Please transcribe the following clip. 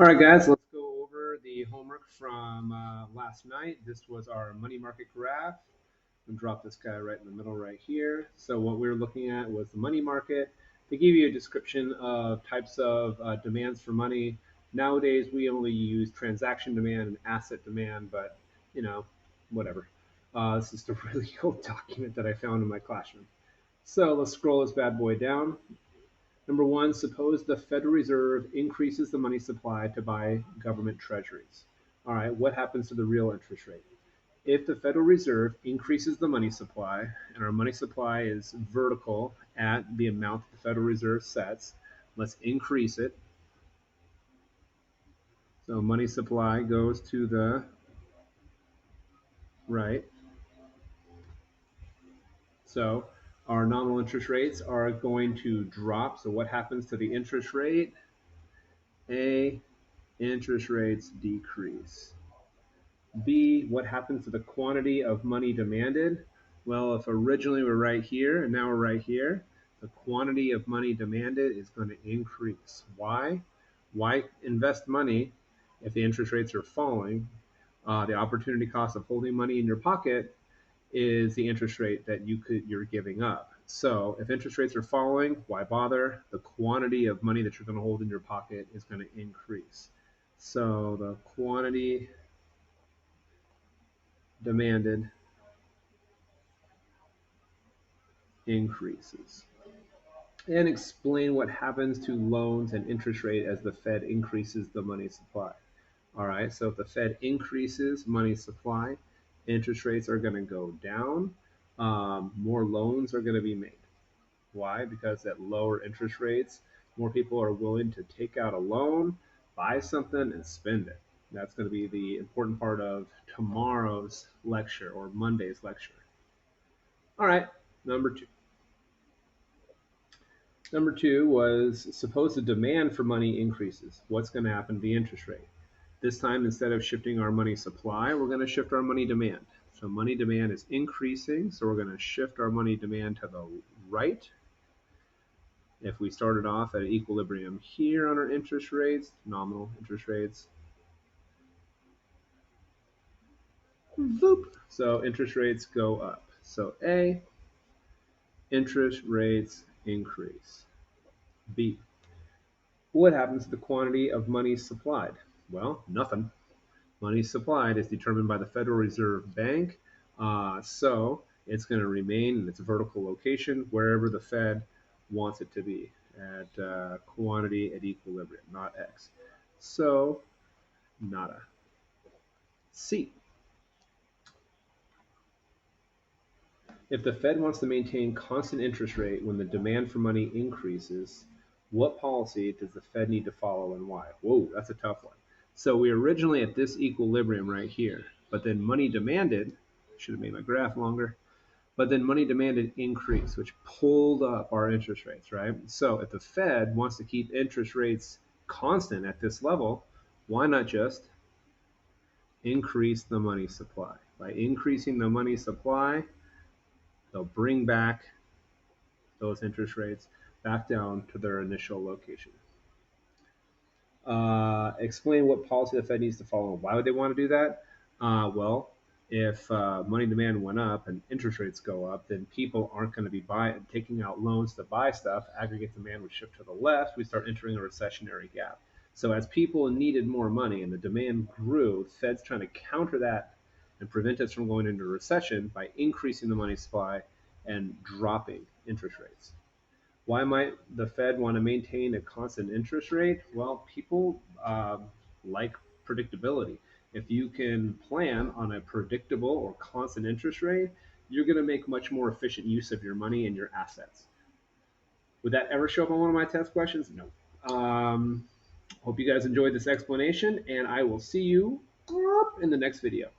All right, guys, let's go over the homework from last night. This was our money market graph. I'm gonna drop this guy right in the middle right here. So what we were looking at was the money market. They give you a description of types of demands for money. Nowadays, we only use transaction demand and asset demand, but you know, whatever. This is the really old document that I found in my classroom. So let's scroll this bad boy down. Number one, suppose the Federal Reserve increases the money supply to buy government treasuries. All right, what happens to the real interest rate? If the Federal Reserve increases the money supply, and our money supply is vertical at the amount that the Federal Reserve sets, let's increase it. So money supply goes to the right. So our nominal interest rates are going to drop. So what happens to the interest rate? Interest rates decrease. B, what happens to the quantity of money demanded? Well, if originally we're right here and now we're right here, the quantity of money demanded is going to increase. Why? Why invest money if the interest rates are falling? The opportunity cost of holding money in your pocket is the interest rate that you're giving up. So if interest rates are falling, why bother? The quantity of money that you're going to hold in your pocket is going to increase. So the quantity demanded increases. And explain what happens to loans and interest rate as the Fed increases the money supply. All right, so if the Fed increases money supply, interest rates are going to go down. More loans are going to be made. Why? Because at lower interest rates, more people are willing to take out a loan, buy something, and spend it. That's going to be the important part of tomorrow's lecture or Monday's lecture. All right, number two. Number two was suppose the demand for money increases. What's going to happen to the interest rate? This time, instead of shifting our money supply, we're going to shift our money demand. So money demand is increasing, so we're going to shift our money demand to the right. If we started off at equilibrium here on our interest rates, nominal interest rates, boop. So interest rates go up. So A, interest rates increase. B, what happens to the quantity of money supplied? Well, nothing. Money supplied is determined by the Federal Reserve Bank. So it's going to remain in its vertical location wherever the Fed wants it to be at quantity at equilibrium, not X. So nada. C. If the Fed wants to maintain constant interest rate when the demand for money increases, what policy does the Fed need to follow and why? Whoa, that's a tough one. So we originally at this equilibrium right here, but then money demanded, should have made my graph longer, but then money demanded increase, which pulled up our interest rates, right? So if the Fed wants to keep interest rates constant at this level, why not just increase the money supply? By increasing the money supply, they'll bring back those interest rates back down to their initial location. Explain what policy the Fed needs to follow. Why would they want to do that? Well, if money demand went up and interest rates go up, then people aren't going to be taking out loans to buy stuff. Aggregate demand would shift to the left. We start entering a recessionary gap. So as people needed more money and the demand grew, the Fed's trying to counter that and prevent us from going into a recession by increasing the money supply and dropping interest rates. Why might the Fed want to maintain a constant interest rate? Well, people like predictability. If you can plan on a predictable or constant interest rate, you're going to make much more efficient use of your money and your assets. Would that ever show up on one of my test questions? No. Hope you guys enjoyed this explanation, and I will see you in the next video.